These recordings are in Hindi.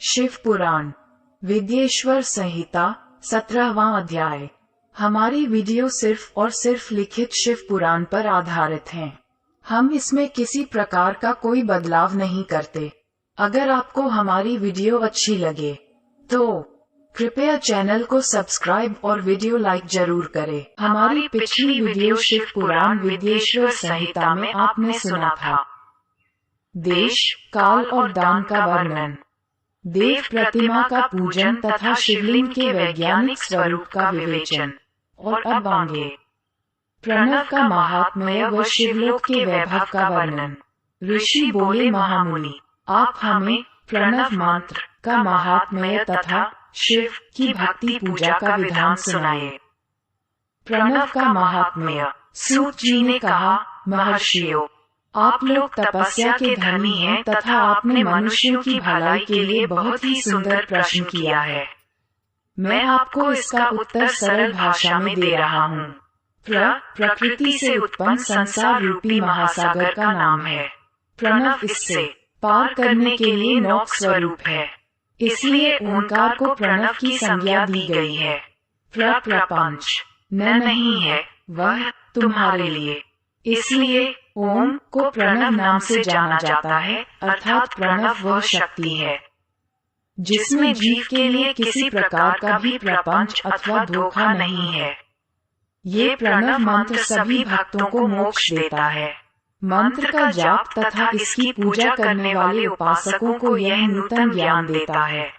शिव पुराण विद्येश्वर संहिता 17वां अध्याय। हमारी वीडियो सिर्फ और सिर्फ लिखित शिव पुराण पर आधारित हैं। हम इसमें किसी प्रकार का कोई बदलाव नहीं करते। अगर आपको हमारी वीडियो अच्छी लगे तो कृपया चैनल को सब्सक्राइब और वीडियो लाइक जरूर करें। हमारी पिछली वीडियो शिव पुराण विद्येश्वर संहिता में आपने सुना था देश, काल और दान का वर्णन, देव प्रतिमा का पूजन तथा शिवलिंग के वैज्ञानिक स्वरूप का विवेचन। और अब आगे प्रणव का महात्म्य व शिवलोक के वैभव का वर्णन। ऋषि बोले, महामुनि, आप हमें प्रणव मंत्र का महात्म्य तथा शिव की भक्ति पूजा का विधान सुनाए। प्रणव का महात्म्य। सूत जी ने कहा, महर्षियों, आप लोग तपस्या के धनी हैं तथा आपने मनुष्यों की भलाई के लिए बहुत ही सुंदर प्रश्न किया है। मैं आपको इसका उत्तर सरल भाषा में दे रहा हूँ। प्रकृति से उत्पन्न संसार रूपी महासागर का नाम है प्रणव। इससे पार करने के लिए नौक स्वरूप है, इसलिए ओंकार को प्रणव की संज्ञा दी गई है। प्रपंच न नहीं है, वह तुम्हारे लिए, इसलिए ओम को प्रणव नाम से जाना जाता है, अर्थात प्रणव वह शक्ति है जिसमें जीव के लिए किसी प्रकार का भी प्रपंच अथवा धोखा नहीं है। ये प्रणव मंत्र सभी भक्तों को मोक्ष देता है। मंत्र का जाप तथा इसकी पूजा करने वाले उपासकों को यह नूतन ज्ञान देता है।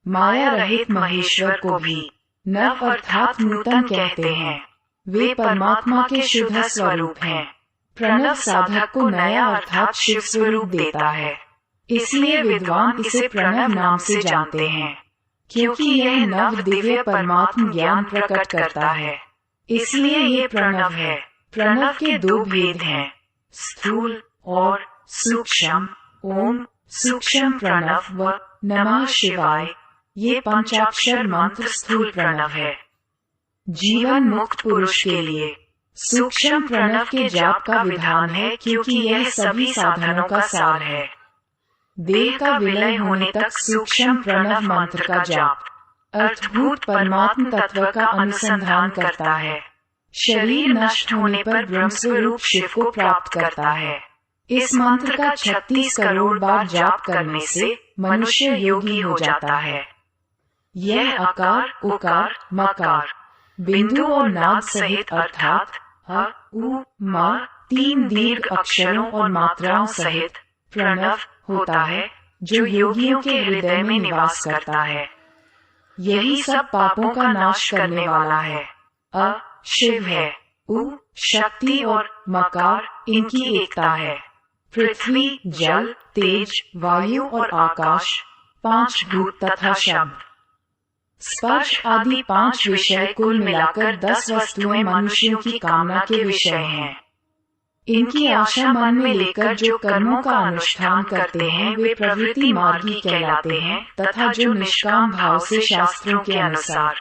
माया रहित महेश्वर को भी नव अर्थात नूतन कहते हैं। वे परमात्मा के शुद्ध स्वरूप हैं। प्रणव साधक को नया अर्थात शिव स्वरूप देता है, इसलिए विद्वान इसे प्रणव नाम से जानते हैं, क्योंकि यह नव दिव्य परमात्म ज्ञान प्रकट करता है, इसलिए ये प्रणव है। प्रणव के दो भेद हैं, स्थूल और सूक्ष्म। ओम सूक्ष्म प्रणव व नमः शिवाय, ये पंचाक्षर मंत्र स्थूल प्रणव है। जीवन मुक्त पुरुष के लिए सूक्ष्म प्रणव के जाप का विधान है, क्योंकि यह सभी साधनों का सार है। देह का विलय होने तक सूक्ष्म प्रणव मंत्र का जाप अर्थभूत परमात्म तत्व का अनुसंधान करता है। शरीर नष्ट होने पर ब्रह्मस्वरूप शिव को प्राप्त करता है। इस मंत्र का 36 करोड़ बार जाप करने से मनुष्य योगी हो जाता है। यह अकार, उकार, मकार, बिंदु और नाद सहित अर्थात अ, उ, म, 3 दीर्घ अक्षरों और मात्राओं सहित प्रणव होता है, जो योगियों के हृदय में निवास करता है। यही सब पापों का नाश करने वाला है। अ शिव है, उ शक्ति और मकार इनकी एकता है। पृथ्वी, जल, तेज, वायु और आकाश 5 भूत तथा शब्द, स्पर्श आदि 5 विषय कुल मिलाकर 10 वस्तुएं मनुष्यों की कामना के विषय हैं। इनकी आशा मन में लेकर जो कर्मों का अनुष्ठान करते हैं वे प्रवृत्ति मार्गी कहलाते हैं, तथा जो निष्काम भाव से शास्त्रों के अनुसार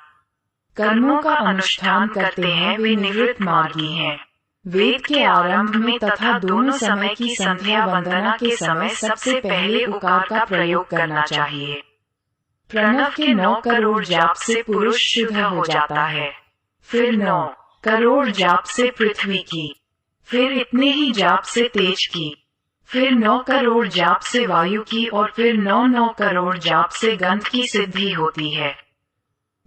कर्मों का अनुष्ठान करते हैं वे निवृत्त मार्गी हैं। वेद के आरंभ में तथा दोनों समय की संध्या वंदना के समय सबसे पहले उकार का प्रयोग करना चाहिए। प्रणव के 9 करोड़ जाप से पुरुष शुद्ध हो जाता है, फिर 9 करोड़ जाप से पृथ्वी की, फिर इतने ही जाप से तेज की, फिर 9 करोड़ जाप से वायु की और फिर 9 करोड़ जाप से गंध की सिद्धि होती है।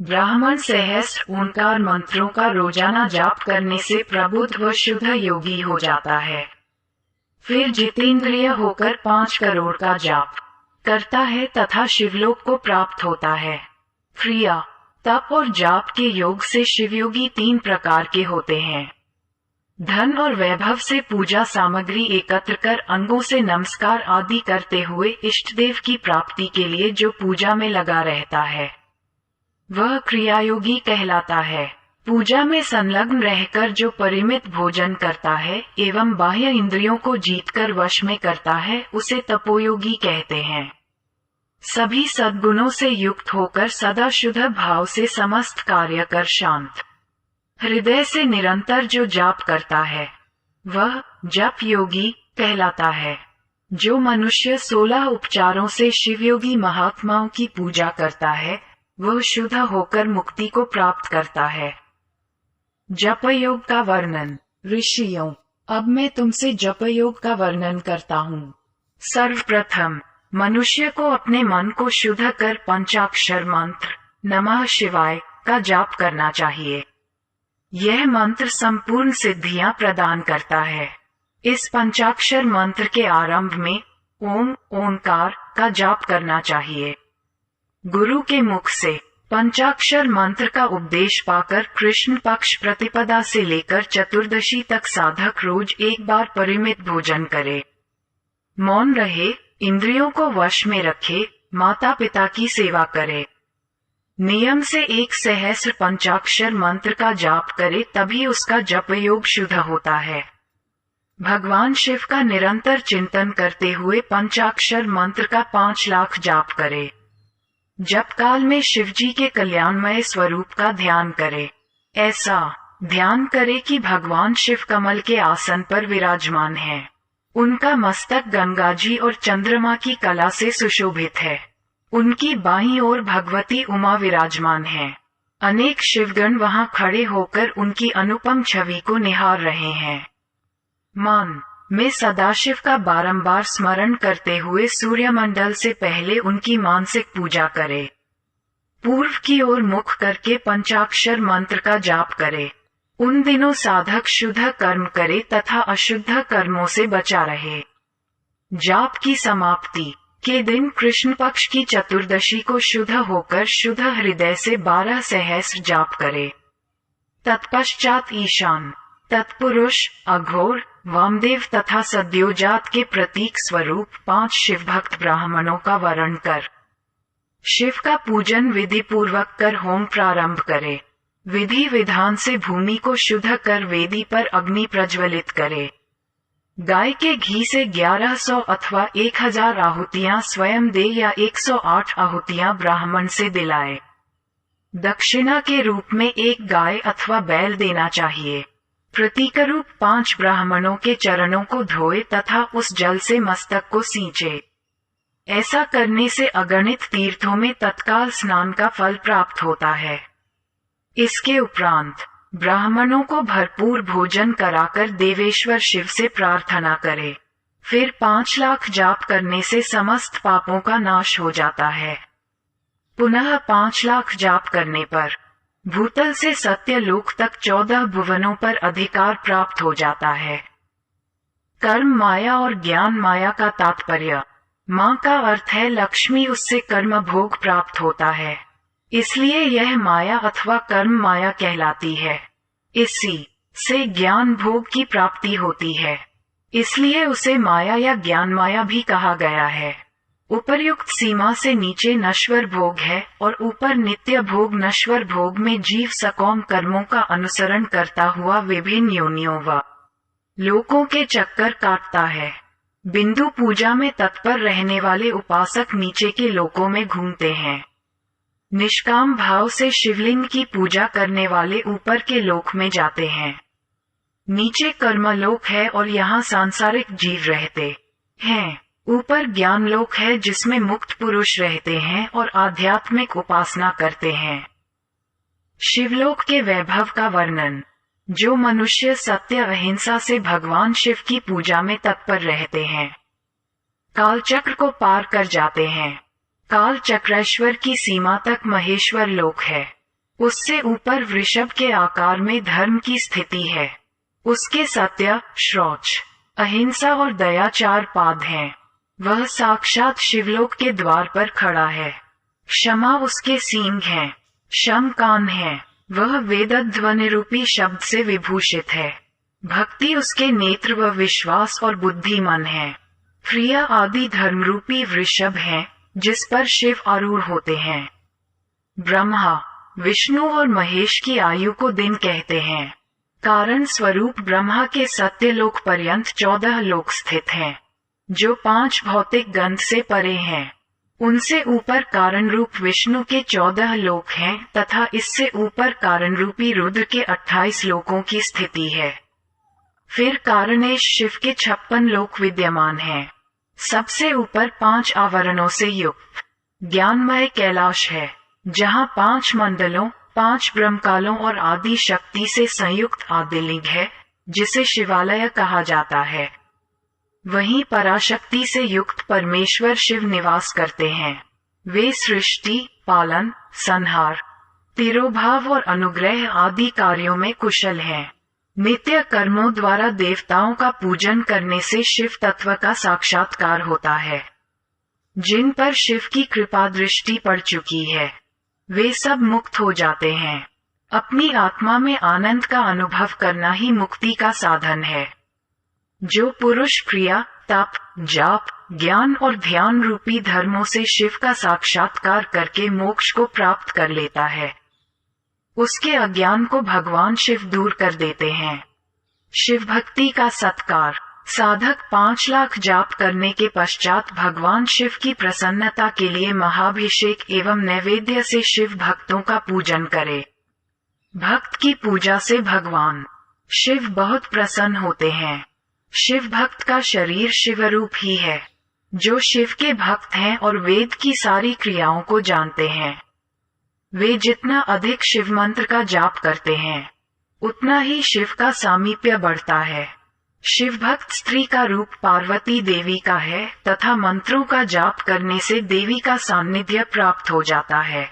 ब्राह्मण सहस्त्र ओंकार मंत्रों का रोजाना जाप करने से प्रबुद्ध व शुद्ध योगी हो जाता है। फिर जितेंद्रिय होकर 5 करोड़ का जाप करता है तथा शिवलोक को प्राप्त होता है। क्रिया, तप और जाप के योग से शिवयोगी 3 प्रकार के होते हैं। धन और वैभव से पूजा सामग्री एकत्र कर अंगों से नमस्कार आदि करते हुए इष्टदेव की प्राप्ति के लिए जो पूजा में लगा रहता है वह क्रियायोगी कहलाता है। पूजा में संलग्न रहकर जो परिमित भोजन करता है एवं बाह्य इंद्रियों को जीतकर वश में करता है उसे तपोयोगी कहते हैं। सभी सद्गुणों से युक्त होकर सदा शुद्ध भाव से समस्त कार्य कर शांत हृदय से निरंतर जो जाप करता है वह जप योगी कहलाता है। जो मनुष्य 16 उपचारों से शिवयोगी महात्माओं की पूजा करता है वह शुद्ध होकर मुक्ति को प्राप्त करता है। जप योग का वर्णन। ऋषियों, अब मैं तुमसे जप योग का वर्णन करता हूँ। सर्वप्रथम मनुष्य को अपने मन को शुद्ध कर पंचाक्षर मंत्र नमः शिवाय का जाप करना चाहिए। यह मंत्र संपूर्ण सिद्धियां प्रदान करता है। इस पंचाक्षर मंत्र के आरंभ में ओम ओंकार का जाप करना चाहिए। गुरु के मुख से पंचाक्षर मंत्र का उपदेश पाकर कृष्ण पक्ष प्रतिपदा से लेकर चतुर्दशी तक साधक रोज एक बार परिमित भोजन करे, मौन रहे, इंद्रियों को वश में रखे, माता पिता की सेवा करे, नियम से 1 सहस्र पंचाक्षर मंत्र का जाप करे, तभी उसका जप योग शुद्ध होता है। भगवान शिव का निरंतर चिंतन करते हुए पंचाक्षर मंत्र का 5 लाख जाप करे। जप काल में शिवजी के कल्याणमय स्वरूप का ध्यान करे। ऐसा ध्यान करे कि भगवान शिव कमल के आसन पर विराजमान है। उनका मस्तक गंगा जी और चंद्रमा की कला से सुशोभित है। उनकी बाईं ओर भगवती उमा विराजमान है। अनेक शिवगण वहां खड़े होकर उनकी अनुपम छवि को निहार रहे हैं। मन में सदाशिव का बारंबार स्मरण करते हुए सूर्यमंडल से पहले उनकी मानसिक पूजा करे। पूर्व की ओर मुख करके पंचाक्षर मंत्र का जाप करे। उन दिनों साधक शुद्ध कर्म करे तथा अशुद्ध कर्मों से बचा रहे। जाप की समाप्ति के दिन कृष्ण पक्ष की चतुर्दशी को शुद्ध होकर शुद्ध हृदय से 12 सहस्र जाप करे। तत्पश्चात ईशान, तत्पुरुष, अघोर, वामदेव तथा सद्योजात के प्रतीक स्वरूप 5 शिवभक्त ब्राह्मणों का वर्ण कर शिव का पूजन विधि पूर्वक कर होम प्रारंभ करे। विधि विधान से भूमि को शुद्ध कर वेदी पर अग्नि प्रज्वलित करे। गाय के घी से 1100 अथवा 1000 आहुतियां स्वयं दे या 108 आहुतियां ब्राह्मण से दिलाए। दक्षिणा के रूप में 1 गाय अथवा बैल देना चाहिए। प्रतीकरूप 5 ब्राह्मणों के चरणों को धोए तथा उस जल से मस्तक को सींचे। ऐसा करने से अगणित तीर्थों में तत्काल स्नान का फल प्राप्त होता है। इसके उपरांत ब्राह्मणों को भरपूर भोजन कराकर देवेश्वर शिव से प्रार्थना करे। फिर 5 लाख जाप करने से समस्त पापों का नाश हो जाता है। पुनः 5 लाख जाप करने पर भूतल से सत्यलोक तक 14 भुवनों पर अधिकार प्राप्त हो जाता है। कर्म माया और ज्ञान माया का तात्पर्य। माँ का अर्थ है लक्ष्मी, उससे कर्म भोग प्राप्त होता है, इसलिए यह माया अथवा कर्म माया कहलाती है। इसी से ज्ञान भोग की प्राप्ति होती है, इसलिए उसे माया या ज्ञान माया भी कहा गया है। उपर्युक्त सीमा से नीचे नश्वर भोग है और ऊपर नित्य भोग। नश्वर भोग में जीव सकौम कर्मों का अनुसरण करता हुआ विभिन्न योनियों व लोकों के चक्कर काटता है। बिंदु पूजा में तत्पर रहने वाले उपासक नीचे के लोकों में घूमते हैं। निष्काम भाव से शिवलिंग की पूजा करने वाले ऊपर के लोक में जाते हैं। नीचे कर्मलोक है और यहाँ सांसारिक जीव रहते हैं। ऊपर ज्ञान लोक है जिसमें मुक्त पुरुष रहते हैं और आध्यात्मिक उपासना करते हैं। शिवलोक के वैभव का वर्णन। जो मनुष्य सत्य अहिंसा से भगवान शिव की पूजा में तत्पर रहते हैं, कालचक्र को पार कर जाते हैं। काल चक्रेश्वर की सीमा तक महेश्वर लोक है। उससे ऊपर वृषभ के आकार में धर्म की स्थिति है। उसके सत्य, शौच, अहिंसा और दया 4 पाद हैं। वह साक्षात शिवलोक के द्वार पर खड़ा है। क्षमा उसके सींग हैं, शम कान है। वह वेदध्वनि रूपी शब्द से विभूषित है। भक्ति उसके नेत्र व विश्वास और बुद्धि मन है। प्रिय आदि धर्मरूपी वृषभ हैं जिस पर शिव आरूढ़ होते हैं। ब्रह्मा, विष्णु और महेश की आयु को दिन कहते हैं। कारण स्वरूप ब्रह्मा के सत्यलोक पर्यंत 14 लोक स्थित हैं, जो 5 भौतिक गंध से परे हैं। उनसे ऊपर कारण रूप विष्णु के 14 लोक हैं तथा इससे ऊपर कारण रूपी रुद्र के 28 लोकों की स्थिति है। फिर कारणेश शिव के 56 लोक विद्यमान हैं। सबसे ऊपर 5 आवरणों से युक्त ज्ञानमय कैलाश है, जहाँ 5 मंडलों, 5 ब्रह्मकालों और आदि शक्ति से संयुक्त आदिलिंग है, जिसे शिवालय कहा जाता है। वहीं पराशक्ति से युक्त परमेश्वर शिव निवास करते हैं। वे सृष्टि, पालन, संहार, तिरोभाव और अनुग्रह आदि कार्यों में कुशल हैं। नित्य कर्मों द्वारा देवताओं का पूजन करने से शिव तत्व का साक्षात्कार होता है। जिन पर शिव की कृपा दृष्टि पड़ चुकी है, वे सब मुक्त हो जाते हैं। अपनी आत्मा में आनंद का अनुभव करना ही मुक्ति का साधन है। जो पुरुष क्रिया, तप, जाप, ज्ञान और ध्यान रूपी धर्मों से शिव का साक्षात्कार करके मोक्ष को प्राप्त कर लेता है, उसके अज्ञान को भगवान शिव दूर कर देते हैं। शिव भक्ति का सत्कार। साधक 5 लाख जाप करने के पश्चात भगवान शिव की प्रसन्नता के लिए महाभिषेक एवं नैवेद्य से शिव भक्तों का पूजन करे। भक्त की पूजा से भगवान शिव बहुत प्रसन्न होते हैं। शिव भक्त का शरीर शिवरूप ही है। जो शिव के भक्त हैं और वेद की सारी क्रियाओं को जानते हैं, वे जितना अधिक शिव मंत्र का जाप करते हैं, उतना ही शिव का सामीप्य बढ़ता है। शिव भक्त स्त्री का रूप पार्वती देवी का है तथा मंत्रों का जाप करने से देवी का सान्निध्य प्राप्त हो जाता है।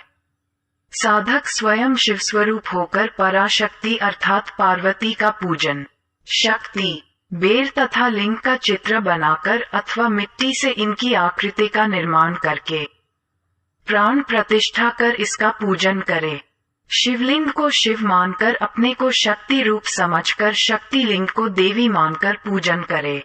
साधक स्वयं शिव स्वरूप होकर पराशक्ति अर्थात पार्वती का पूजन, शक्ति, बेर तथा लिंग का चित्र बनाकर अथवा मिट्टी से इनकी आकृति का निर्माण करके प्राण प्रतिष्ठा कर इसका पूजन करे। शिवलिंग को शिव मानकर अपने को शक्ति रूप समझकर शक्ति लिंग को देवी मानकर पूजन करे।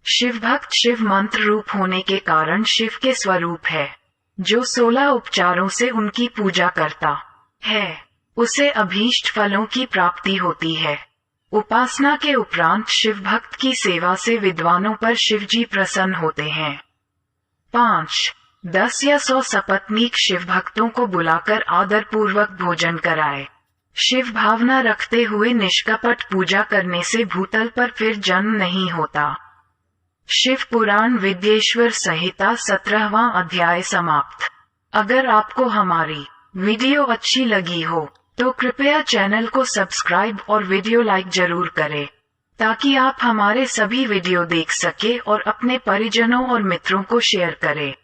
शिव भक्त शिव मंत्र रूप होने के कारण शिव के स्वरूप है। जो 16 उपचारों से उनकी पूजा करता है, उसे अभीष्ट फलों की प्राप्ति होती है। उपासना के उपरांत शिव भक्त की सेवा से विद्वानों पर शिव जी प्रसन्न होते हैं। 5, 10 या 100 सपत्नीक शिव भक्तों को बुलाकर आदर पूर्वक भोजन कराए। शिव भावना रखते हुए निष्कपट पूजा करने से भूतल पर फिर जन्म नहीं होता। शिव पुराण विद्येश्वर संहिता 17वां अध्याय समाप्त। अगर आपको हमारी वीडियो अच्छी लगी हो तो कृपया चैनल को सब्सक्राइब और वीडियो लाइक जरूर करें, ताकि आप हमारे सभी वीडियो देख सके और अपने परिजनों और मित्रों को शेयर करें।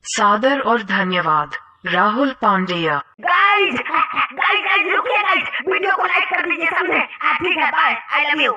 सादर और धन्यवाद। राहुल पांडेय। गाइस रुकिए गाइस, वीडियो को लाइक कर दीजिए, समझे? ठीक है, बाय, आई लव यू।